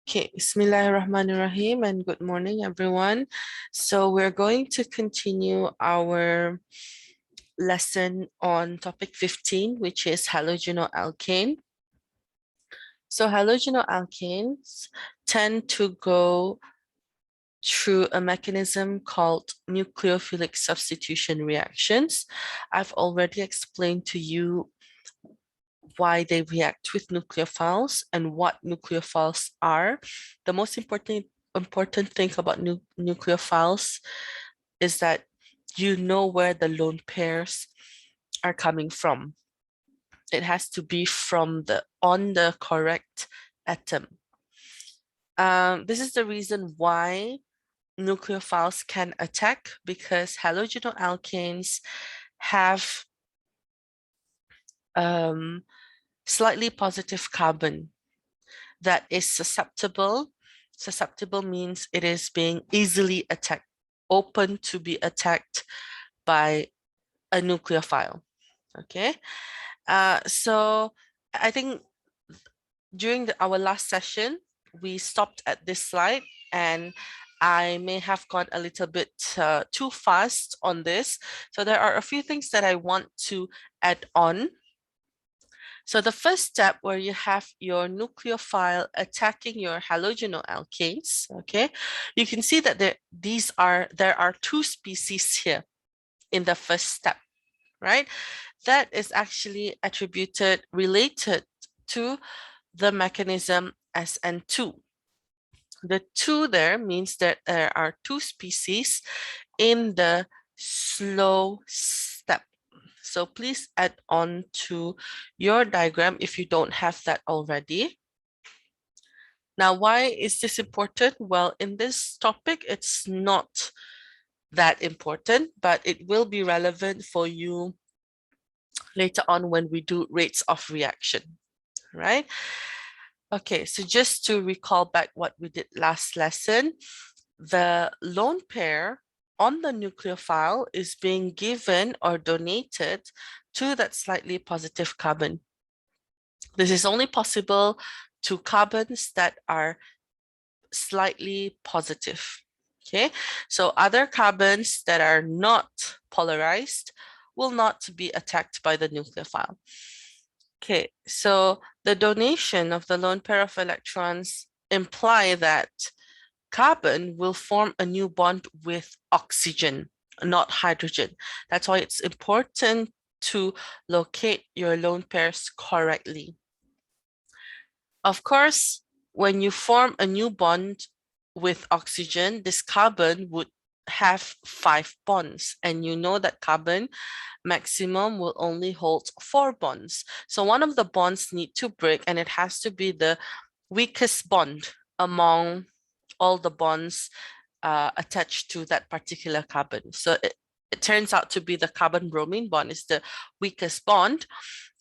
Okay, Bismillahirrahmanirrahim and good morning, everyone. So we're going to continue our lesson on topic 15, which is halogenoalkane. So halogenoalkanes tend to go through a mechanism called nucleophilic substitution reactions. I've already explained to you why they react with nucleophiles and what nucleophiles are. The most important thing about nucleophiles is that you know where the lone pairs are coming from. It has to be from on the correct atom. This is the reason why nucleophiles can attack, because halogenoalkanes have slightly positive carbon that is susceptible. Susceptible means it is being easily attacked, open to be attacked by a nucleophile. Okay, so I think during our last session, we stopped at this slide, and I may have gone a little bit too fast on this. So there are a few things that I want to add on. So the first step, where you have your nucleophile attacking your halogenoalkanes, okay, you can see that there are two species here in the first step, right? That is actually related to the mechanism SN2. The 2 there means that there are two species in the slow step. So please add on to your diagram if you don't have that already. Now, why is this important? Well, in this topic, it's not that important, but it will be relevant for you later on when we do rates of reaction, right? Okay, so just to recall back what we did last lesson, the lone pair on the nucleophile is being given or donated to that slightly positive carbon. This is only possible to carbons that are slightly positive. Okay, so other carbons that are not polarized will not be attacked by the nucleophile. Okay, so the donation of the lone pair of electrons imply that carbon will form a new bond with oxygen, not hydrogen. That's why it's important to locate your lone pairs correctly. Of course, when you form a new bond with oxygen, this carbon would have 5 bonds, and you know that carbon maximum will only hold 4 bonds. So one of the bonds need to break, and it has to be the weakest bond among all the bonds attached to that particular carbon. So it turns out to be the carbon-bromine bond is the weakest bond.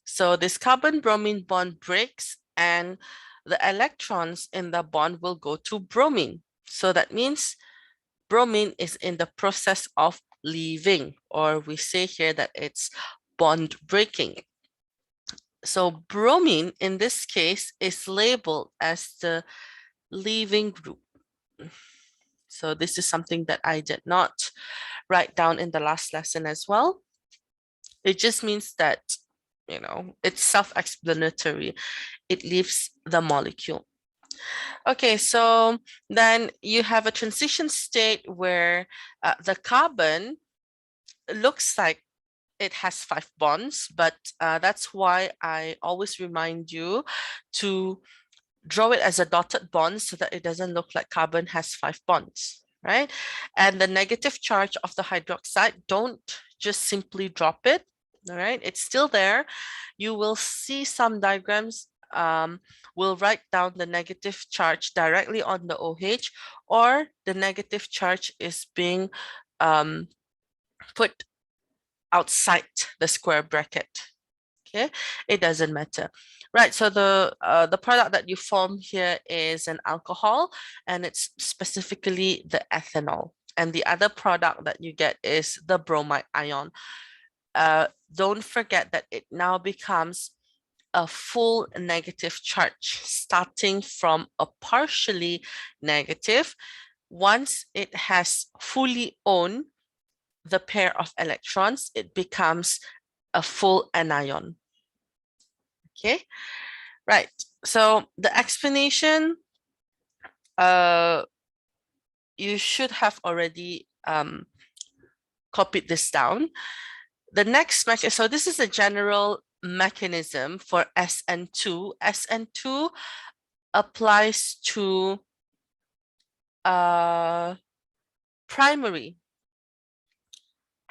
So this carbon-bromine bond breaks, and the electrons in the bond will go to bromine. So that means bromine is in the process of leaving, or we say here that it's bond breaking. So bromine in this case is labeled as the leaving group. So this is something that I did not write down in the last lesson as well. It just means that, you know, it's self-explanatory. It leaves the molecule. Okay, so then you have a transition state where the carbon looks like it has 5 bonds, but that's why I always remind you to draw it as a dotted bond so that it doesn't look like carbon has 5 bonds, right? And the negative charge of the hydroxide, don't just simply drop it, all right? It's still there. You will see some diagrams will write down the negative charge directly on the OH, or the negative charge is being put outside the square bracket. Okay, it doesn't matter. Right, so the product that you form here is an alcohol, and it's specifically the ethanol. And the other product that you get is the bromide ion. Don't forget that it now becomes a full negative charge, starting from a partially negative. Once it has fully owned the pair of electrons, it becomes a full anion. Okay, right. So the explanation, you should have already copied this down. The next mechanism, so this is a general mechanism for SN2. SN2 applies to primary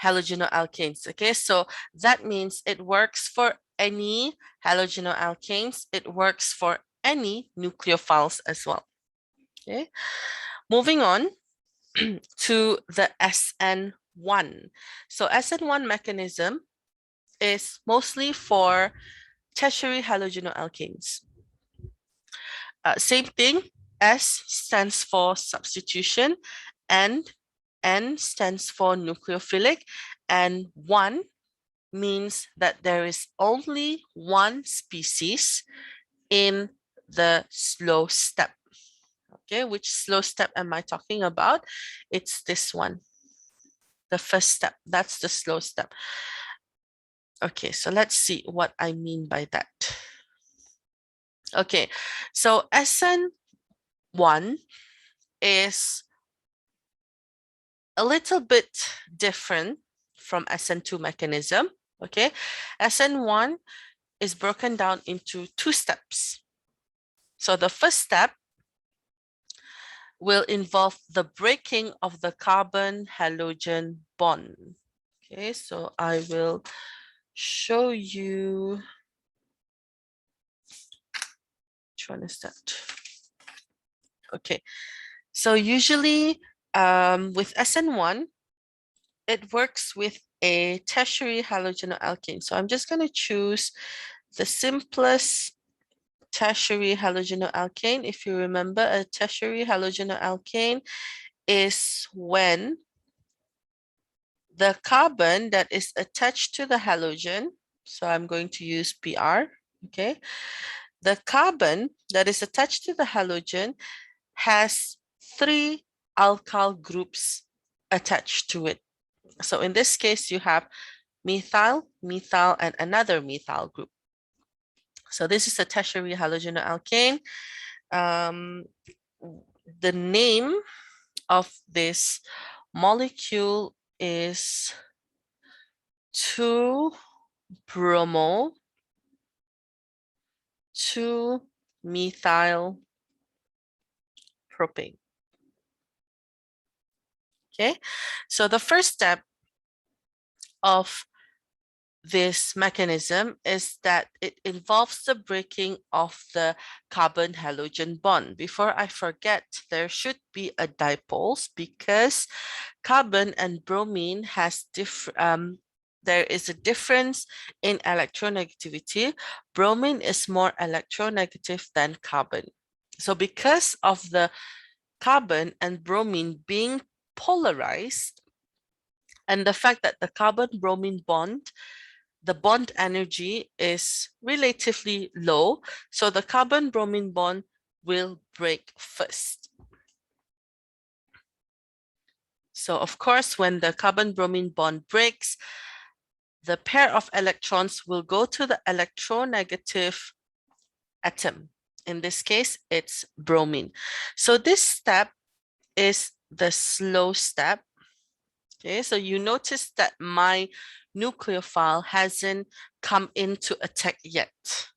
halogenoalkanes. Okay, so that means it works for any halogenoalkanes. It works for any nucleophiles as well. Okay, moving on to the SN1. So SN1 mechanism is mostly for tertiary halogenoalkanes. Same thing, S stands for substitution and N stands for nucleophilic, and 1 means that there is only one species in the slow step. Okay, which slow step am I talking about? It's this one, the first step. That's the slow step. Okay, so let's see what I mean by that. Okay, so SN1 is a little bit different from SN2 mechanism. Okay, SN1 is broken down into 2 steps. So the first step will involve the breaking of the carbon halogen bond. Okay, so I will show you, which one is that? Okay, so usually with SN1, it works with a tertiary halogenoalkane. So I'm just going to choose the simplest tertiary halogenoalkane. If you remember, a tertiary halogenoalkane is when the carbon that is attached to the halogen, so I'm going to use PR, okay? The carbon that is attached to the halogen has 3 alkyl groups attached to it. So in this case, you have methyl, methyl, and another methyl group. So this is a tertiary halogenoalkane. The name of this molecule is 2-bromo 2-methyl propane. Okay, so the first step of this mechanism is that it involves the breaking of the carbon halogen bond. Before I forget, there should be a dipoles because carbon and bromine has there is a difference in electronegativity. Bromine is more electronegative than carbon. So because of the carbon and bromine being polarized, and the fact that the carbon-bromine bond, the bond energy is relatively low, so the carbon-bromine bond will break first. So of course, when the carbon-bromine bond breaks, the pair of electrons will go to the electronegative atom. In this case, it's bromine. So this step is the slow step. Okay, so you notice that my nucleophile hasn't come into attack yet.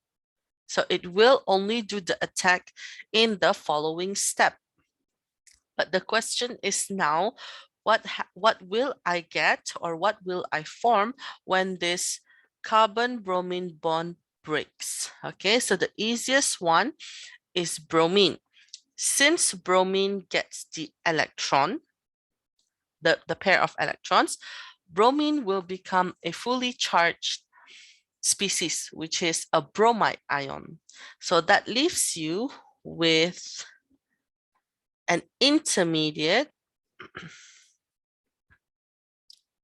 So it will only do the attack in the following step. But the question is now, what will I get or what will I form when this carbon-bromine bond breaks? Okay, so the easiest one is bromine. Since bromine gets the electron, the pair of electrons, bromine will become a fully charged species, which is a bromide ion. So that leaves you with an intermediate.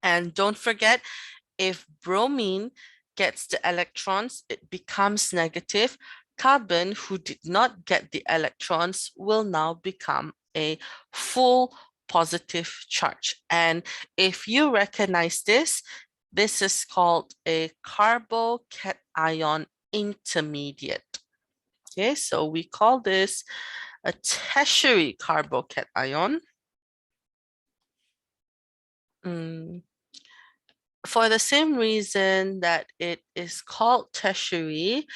And don't forget, if bromine gets the electrons, it becomes negative. Carbon, who did not get the electrons, will now become a full positive charge. And if you recognize this, this is called a carbocation intermediate. Okay, so we call this a tertiary carbocation. For the same reason that it is called tertiary,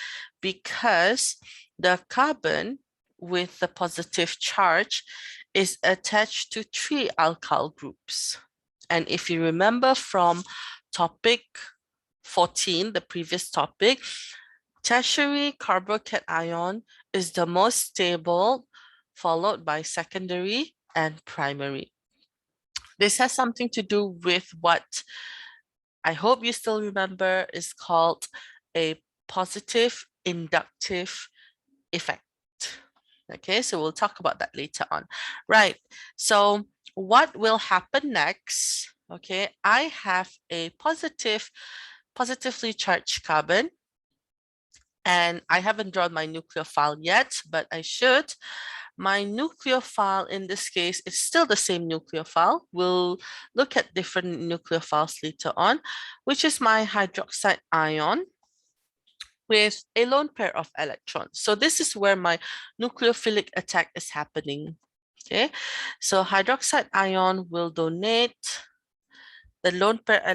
because the carbon with the positive charge is attached to 3 alkyl groups. And if you remember from topic 14, the previous topic, tertiary carbocation is the most stable, followed by secondary and primary. This has something to do with what I hope you still remember is called a positive inductive effect. Okay, so we'll talk about that later on. Right, so what will happen next? Okay, I have a positively charged carbon, and I haven't drawn my nucleophile yet, but I should. My nucleophile in this case is still the same nucleophile. We'll look at different nucleophiles later on, which is my hydroxide ion with a lone pair of electrons. So this is where my nucleophilic attack is happening. Okay, so hydroxide ion will donate the lone pair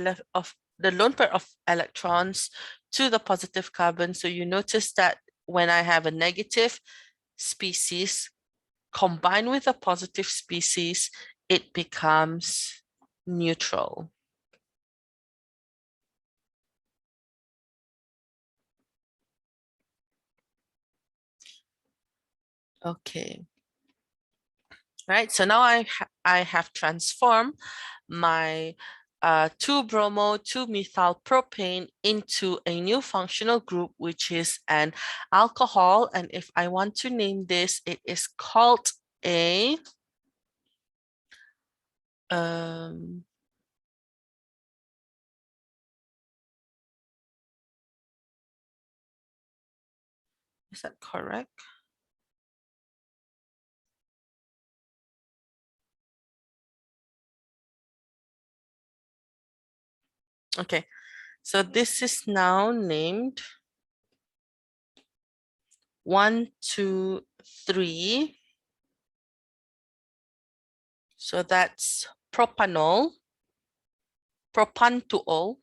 of electrons to the positive carbon. So you notice that when I have a negative species combined with a positive species, it becomes neutral. Okay. Right, so now I have transformed my 2-bromo 2-methyl propane into a new functional group, which is an alcohol. And if I want to name this, it is called a is that correct? Okay, so this is now named 1, 2, 3. So that's propanol, propantuol.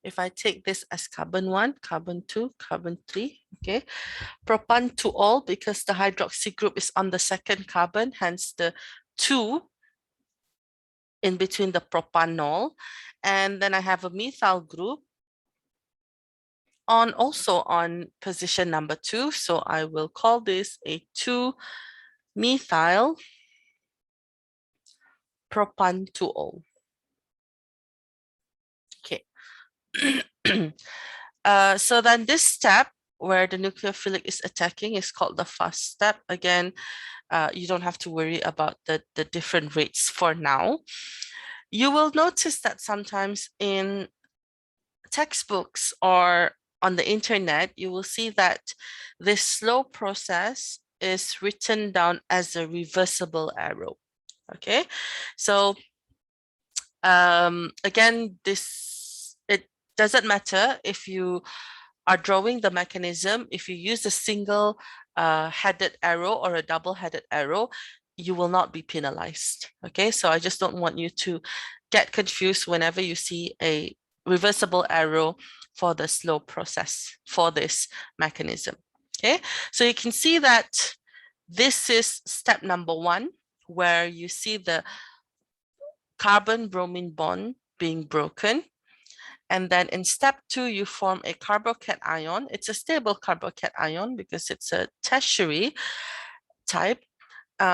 If I take this as carbon 1, carbon 2, carbon 3, okay. Propantuol, because the hydroxy group is on the second carbon, hence the 2 in between the propanol. And then I have a methyl group also on position number 2. So I will call this a 2-methyl propantuol. Okay. So then this step where the nucleophilic is attacking is called the fast step. Again, you don't have to worry about the different rates for now. You will notice that sometimes in textbooks or on the internet, you will see that this slow process is written down as a reversible arrow. Okay, so again, it doesn't matter if you are drawing the mechanism. If you use a single headed arrow or a double headed arrow, you will not be penalized. Okay, so I just don't want you to get confused whenever you see a reversible arrow for the slow process for this mechanism. Okay, so you can see that this is step number 1, where you see the carbon-bromine bond being broken. And then in step 2, you form a carbocation. It's a stable carbocation because it's a tertiary type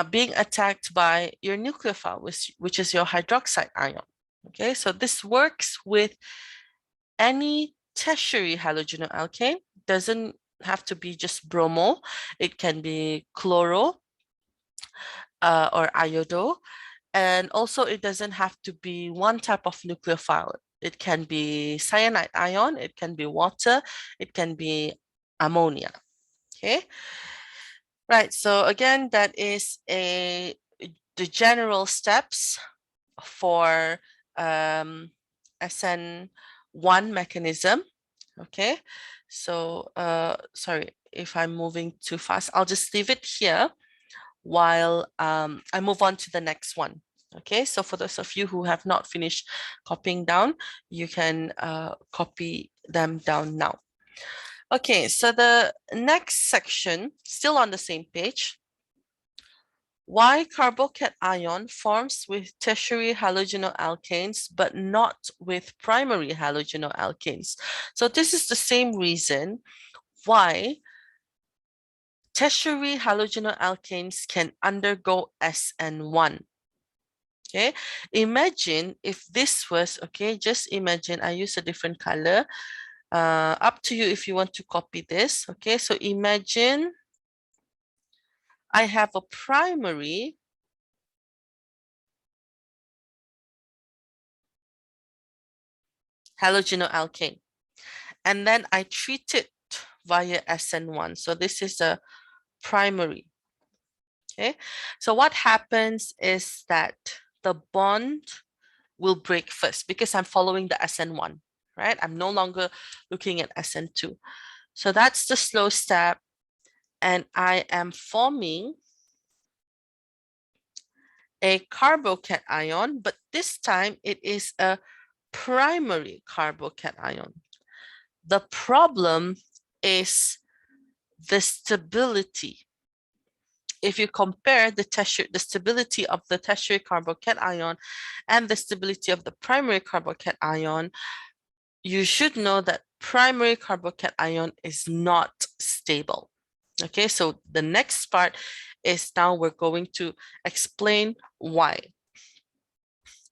being attacked by your nucleophile, which is your hydroxide ion. Okay, so this works with any tertiary halogenoalkane. Doesn't have to be just bromo. It can be chloro, or iodo. And also it doesn't have to be one type of nucleophile. It can be cyanide ion, it can be water, it can be ammonia. Okay, right. So again, that is the general steps for SN1 mechanism. Okay, so sorry if I'm moving too fast. I'll just leave it here while I move on to the next one. Okay, so for those of you who have not finished copying down, you can copy them down now. Okay, so the next section, still on the same page, why carbocation forms with tertiary halogenoalkanes but not with primary halogenoalkanes. So this is the same reason why tertiary halogenoalkanes can undergo SN1. Okay, imagine if this was, okay, just imagine I use a different color. Up to you if you want to copy this. Okay, so imagine I have a primary halogenoalkane, and then I treat it via SN1. So this is a primary. Okay, so what happens is that the bond will break first because I'm following the SN1, right? I'm no longer looking at SN2. So that's the slow step, and I am forming a carbocation, but this time it is a primary carbocation. The problem is the stability. If you compare the stability of the tertiary carbocation and the stability of the primary carbocation, you should know that primary carbocation is not stable. Okay, so the next part is now we're going to explain why.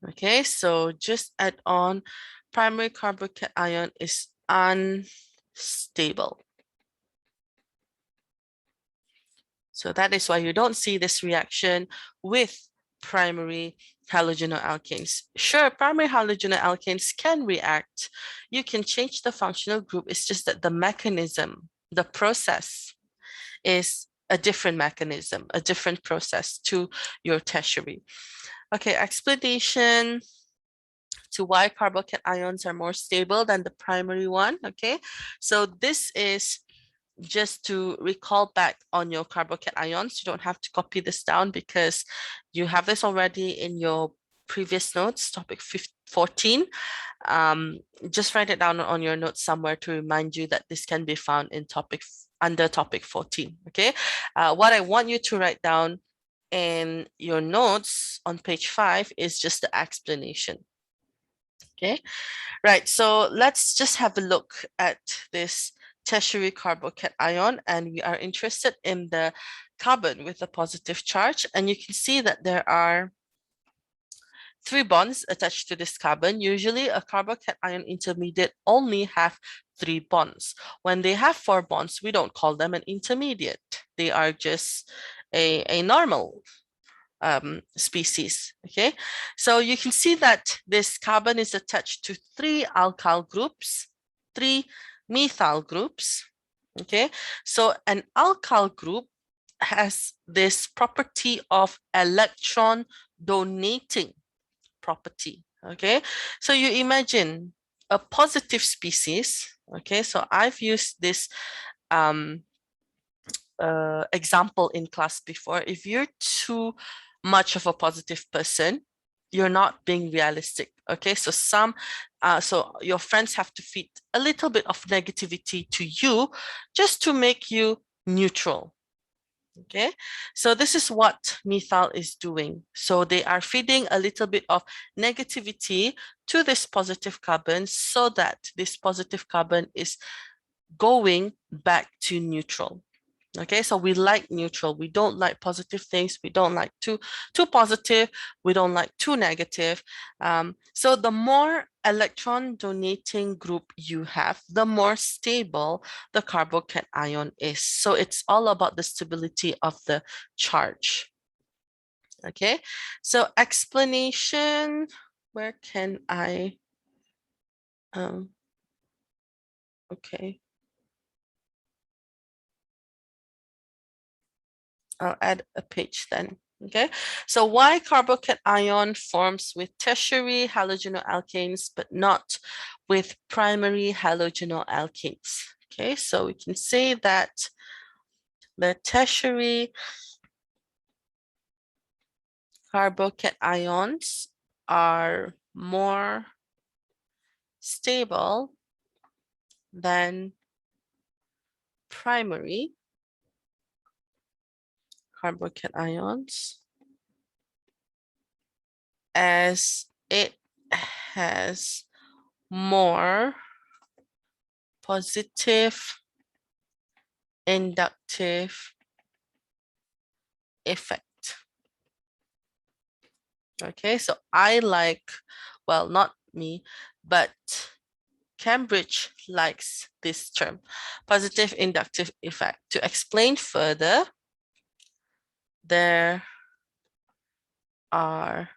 Okay, so just add on, primary carbocation is unstable. So that is why you don't see this reaction with primary halogenoalkanes. Sure, primary halogenoalkanes can react. You can change the functional group. It's just that the mechanism, the process is a different mechanism, a different process to your tertiary. Okay, explanation to why carbocations are more stable than the primary one. Okay, so this is just to recall back on your carbocations. You don't have to copy this down because you have this already in your previous notes, topic 14. Just write it down on your notes somewhere to remind you that this can be found in under topic 14. Okay, what I want you to write down in your notes on page 5 is just the explanation. Okay, right, so let's just have a look at this tertiary carbocation, and we are interested in the carbon with a positive charge, and you can see that there are 3 bonds attached to this carbon. Usually a carbocation intermediate only have 3 bonds. When they have 4 bonds, we don't call them an intermediate. They are just a normal species. Okay, so you can see that this carbon is attached to 3 alkyl groups, 3 methyl groups. Okay, so an alkyl group has this property of electron donating property. Okay, so you imagine a positive species. Okay, so I've used this example in class before. If you're too much of a positive person, you're not being realistic. Okay, so so your friends have to feed a little bit of negativity to you just to make you neutral. Okay, so this is what methyl is doing. So they are feeding a little bit of negativity to this positive carbon so that this positive carbon is going back to neutral. Okay, so we like neutral. We don't like positive things. We don't like too positive. We don't like too negative. So the more electron donating group you have, the more stable the carbocation is. So it's all about the stability of the charge. Okay, so explanation, where can I, okay, I'll add a page then. Okay, so why carbocation forms with tertiary halogenal alkanes but not with primary halogenal alkanes? Okay, so we can say that the tertiary carbocations are more stable than primary carbocations, as it has more positive inductive effect. Okay, so I like, well, not me, but Cambridge likes this term, positive inductive effect. To explain further, there are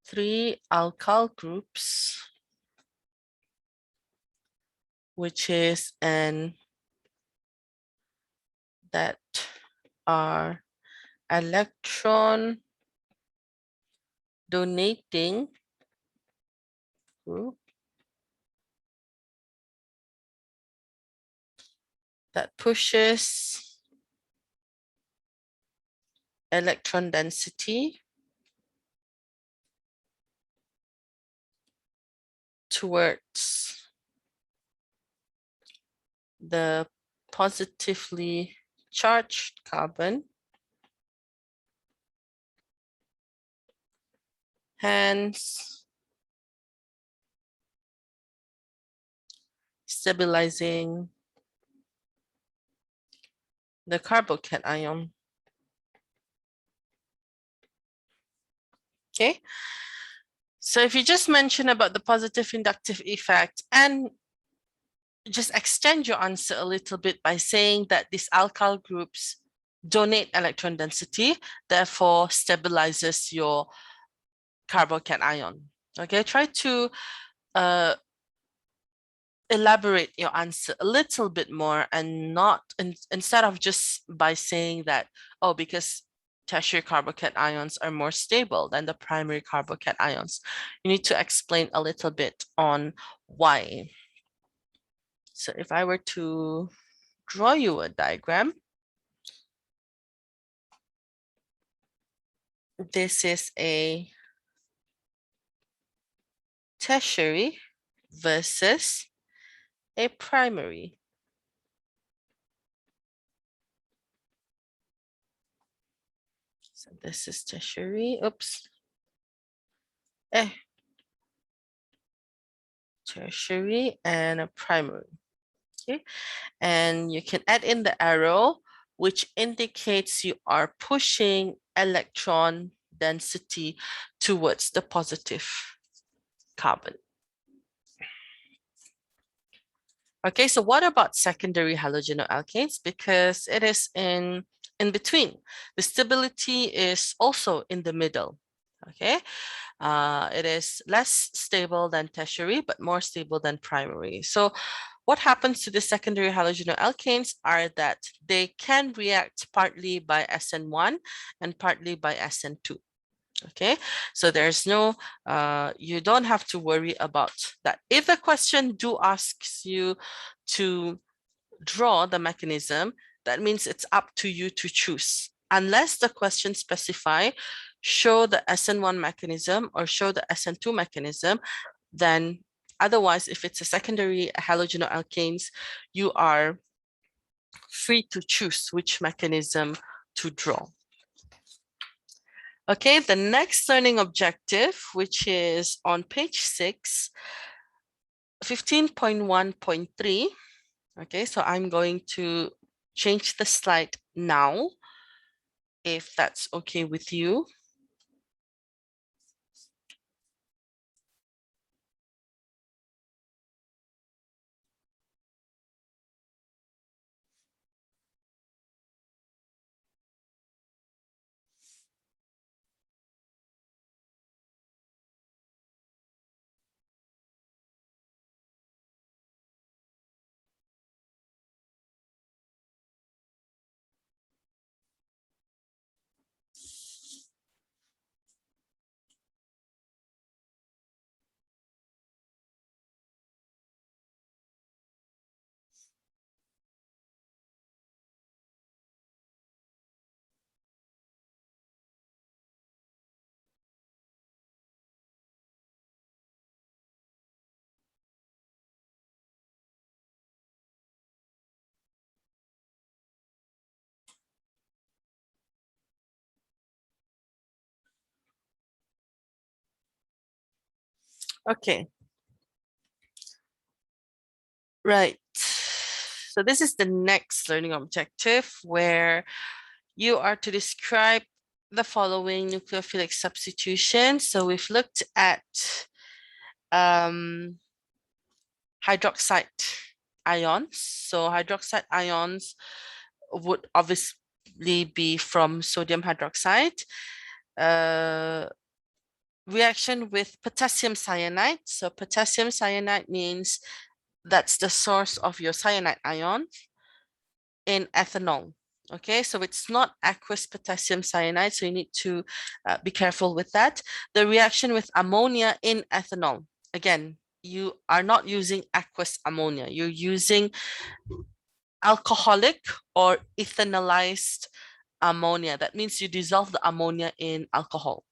3 alkyl groups, which is that are electron donating group that pushes electron density towards the positively charged carbon, hence stabilizing the carbocation. Okay, so if you just mention about the positive inductive effect and just extend your answer a little bit by saying that these alkyl groups donate electron density, therefore stabilizes your carbocation. Okay, try to elaborate your answer a little bit more and not instead of just by saying that, oh, because tertiary carbocations are more stable than the primary carbocations. You need to explain a little bit on why. So if I were to draw you a diagram, this is a tertiary versus a primary. So this is tertiary, oops. Tertiary and a primary. Okay, and you can add in the arrow, which indicates you are pushing electron density towards the positive carbon. Okay, so what about secondary halogenal alkanes? Because it is in between. The stability is also in the middle. Okay, it is less stable than tertiary, but more stable than primary. So what happens to the secondary halogenal alkanes are that they can react partly by SN1 and partly by SN2. Okay, so there's no, you don't have to worry about that. If the question do asks you to draw the mechanism, that means it's up to you to choose. Unless the question specify, show the SN1 mechanism or show the SN2 mechanism, then otherwise, if it's a secondary halogenal alkanes, you are free to choose which mechanism to draw. Okay, the next learning objective, which is on page 6, 15.1.3. Okay, so I'm going to change the slide now, if that's okay with you. Okay. Right. So this is the next learning objective where you are to describe the following nucleophilic substitution. So we've looked at hydroxide ions. So hydroxide ions would obviously be from sodium hydroxide. Reaction with potassium cyanide. So potassium cyanide means that's the source of your cyanide ion in ethanol. Okay, so it's not aqueous potassium cyanide, so you need to be careful with that. The reaction with ammonia in ethanol. Again, you are not using aqueous ammonia. You're using alcoholic or ethanolized ammonia. That means you dissolve the ammonia in alcohol.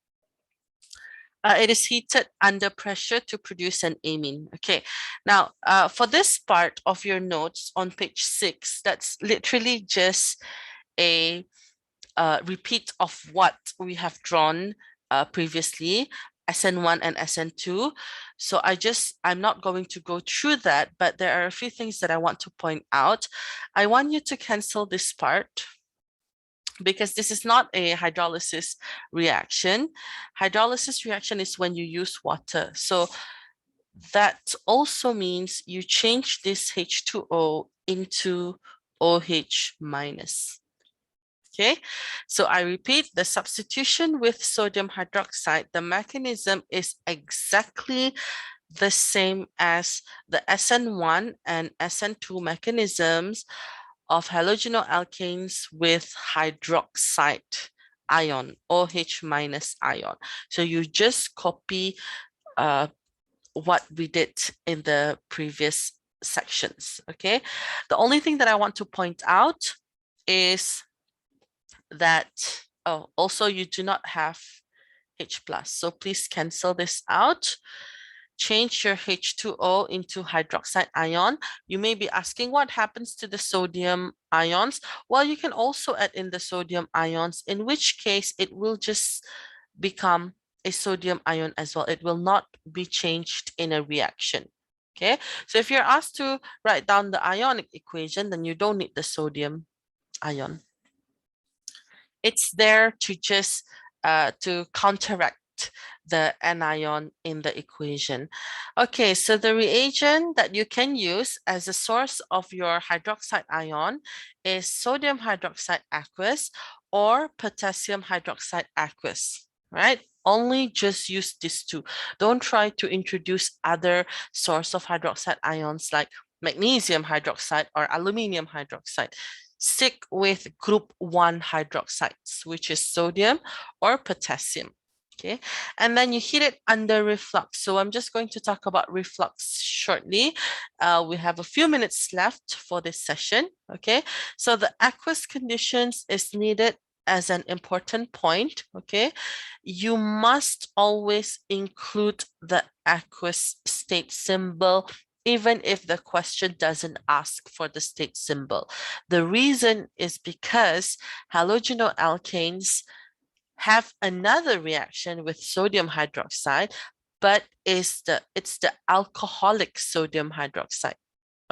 It is heated under pressure to produce an amine. Okay, now for this part of your notes on page 6, that's literally just a repeat of what we have drawn previously, SN1 and SN2. So I'm not going to go through that, but there are a few things that I want to point out. I want you to cancel this part because this is not a hydrolysis reaction. Hydrolysis reaction is when you use water. So that also means you change this H2O into OH minus. Okay, so I repeat, the substitution with sodium hydroxide, the mechanism is exactly the same as the SN1 and SN2 mechanisms of halogenoalkanes with hydroxide ion, OH minus ion. So you just copy what we did in the previous sections, okay? The only thing that I want to point out is that, oh, also you do not have H+, so please cancel this out. Change your H2O into hydroxide ion. You may be asking what happens to the sodium ions. Well, you can also add in the sodium ions, in which case it will just become a sodium ion as well. It will not be changed in a reaction. Okay, so if you're asked to write down the ionic equation, then you don't need the sodium ion. It's there to just to counteract the anion in the equation. Okay, so the reagent that you can use as a source of your hydroxide ion is sodium hydroxide aqueous or potassium hydroxide aqueous, right? Only just use these two. Don't try to introduce other source of hydroxide ions like magnesium hydroxide or aluminium hydroxide. Stick with group 1 hydroxides, which is sodium or potassium. Okay, and then you heat it under reflux. So I'm just going to talk about reflux shortly. We have a few minutes left for this session. Okay, so the aqueous conditions is needed as an important point. Okay, you must always include the aqueous state symbol even if the question doesn't ask for the state symbol. The reason is because halogenoalkanes have another reaction with sodium hydroxide, but it's the alcoholic sodium hydroxide.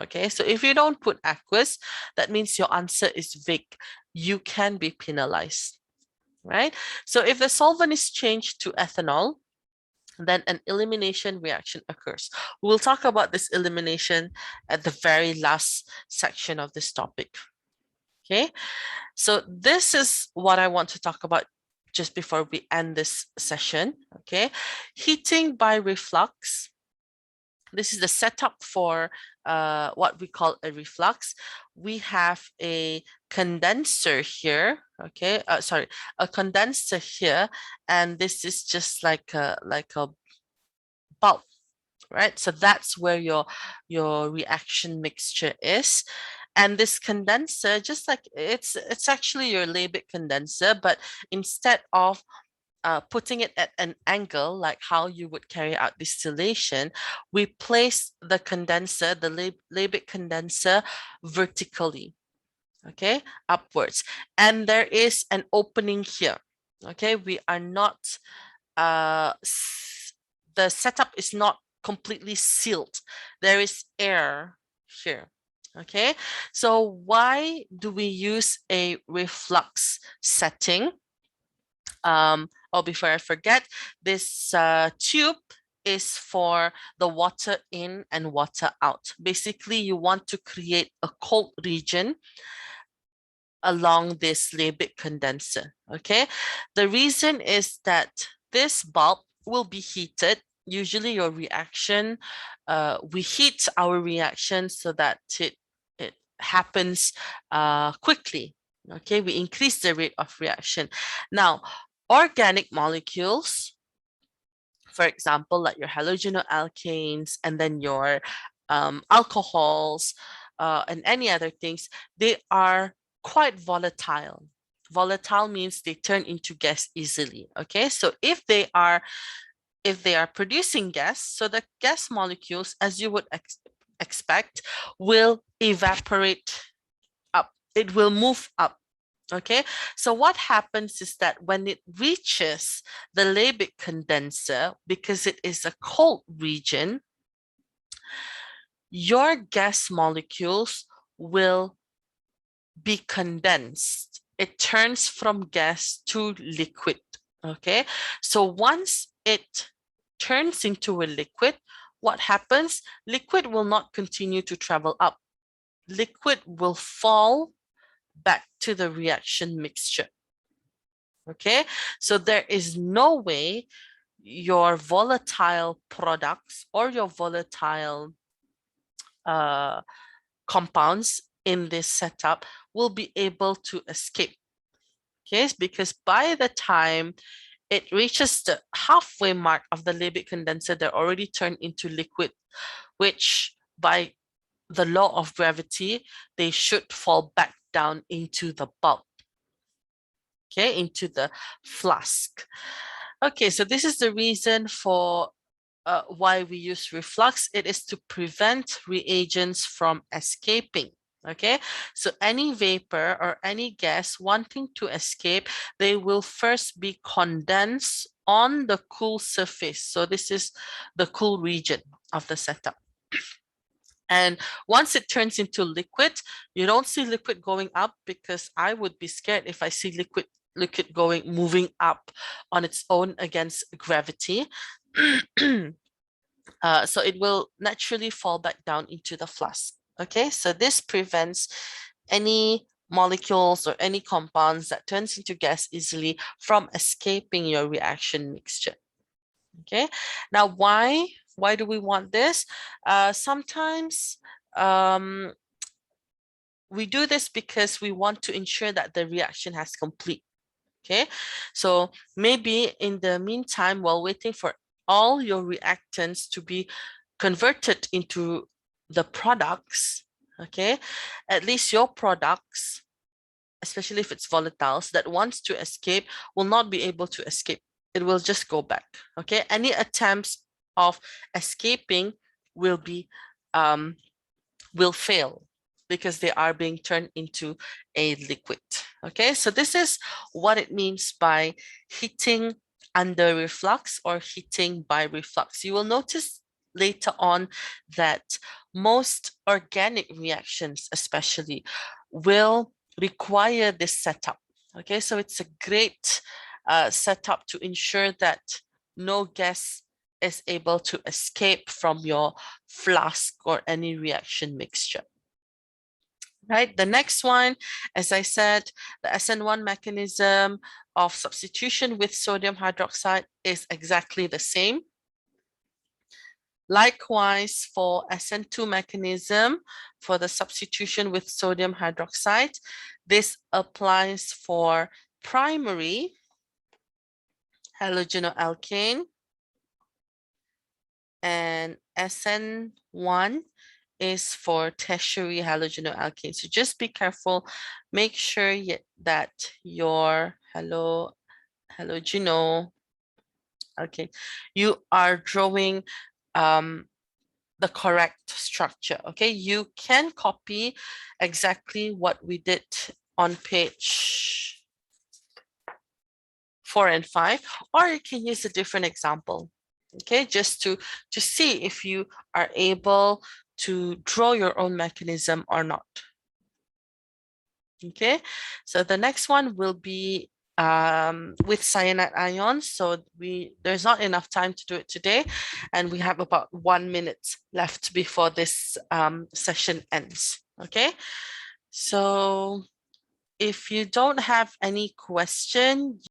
Okay, so if you don't put aqueous, that means your answer is vague. You can be penalized, right? So if the solvent is changed to ethanol, then an elimination reaction occurs. We'll talk about this elimination at the very last section of this topic. Okay, so this is what I want to talk about just before we end this session. Okay, heating by reflux. This is the setup for what we call a reflux. We have a condenser here, okay, sorry, a condenser here, and this is just like a bulb, right? So that's where your reaction mixture is. And this condenser, just like it's actually your Liebig condenser, but instead of putting it at an angle, like how you would carry out distillation, we place the condenser, the Liebig condenser, vertically, okay, upwards. And there is an opening here, okay? We are not, the setup is not completely sealed. There is air here. Okay, so why do we use a reflux setting? Before I forget, this tube is for the water in and water out. Basically, you want to create a cold region along this Liebig condenser. Okay, the reason is that this bulb will be heated. Usually your reaction, we heat our reaction so that it happens quickly. Okay, we increase the rate of reaction. Now, organic molecules, for example, like your halogenoalkanes and then your alcohols and any other things, they are quite volatile. Volatile means they turn into gas easily. Okay, so if they are producing gas, so the gas molecules, as you would expect, will evaporate up. It will move up. Okay, so what happens is that when it reaches the Liebig condenser, because it is a cold region, your gas molecules will be condensed. It turns from gas to liquid. Okay, so once it turns into a liquid, what happens? Liquid will not continue to travel up. Liquid will fall back to the reaction mixture. Okay, so there is no way your volatile products or your volatile compounds in this setup will be able to escape. Okay, because by the time it reaches the halfway mark of the Liebig condenser, they're already turned into liquid, which by the law of gravity, they should fall back down into the bulb. Okay, into the flask. Okay, so this is the reason for why we use reflux. It is to prevent reagents from escaping. Okay, so any vapor or any gas wanting to escape, they will first be condensed on the cool surface. So this is the cool region of the setup. And once it turns into liquid, you don't see liquid going up, because I would be scared if I see liquid moving up on its own against gravity. So it will naturally fall back down into the flask. Okay, so this prevents any molecules or any compounds that turns into gas easily from escaping your reaction mixture. Okay, now why do we want this? Sometimes we do this because we want to ensure that the reaction has complete. Okay, so maybe in the meantime, while waiting for all your reactants to be converted into the products, okay, at least your products, especially if it's volatiles, that wants to escape will not be able to escape. It will just go back. Okay, any attempts of escaping will fail, because they are being turned into a liquid. Okay, so this is what it means by heating under reflux or heating by reflux. You will notice later on that most organic reactions especially will require this setup. Okay, so it's a great setup to ensure that no gas is able to escape from your flask or any reaction mixture. Right, the next one, as I said, the SN1 mechanism of substitution with sodium hydroxide is exactly the same. Likewise, for SN2 mechanism, for the substitution with sodium hydroxide, this applies for primary halogenoalkane, and SN1 is for tertiary halogenoalkane. So just be careful. Make sure that your halogeno, okay, you are drawing the correct structure. Okay, you can copy exactly what we did on page 4 and 5, or you can use a different example. Okay, just to see if you are able to draw your own mechanism or not. Okay, so the next one will be with cyanide ions. So there's not enough time to do it today, and we have about 1 minute left before this session ends. Okay, so if you don't have any question,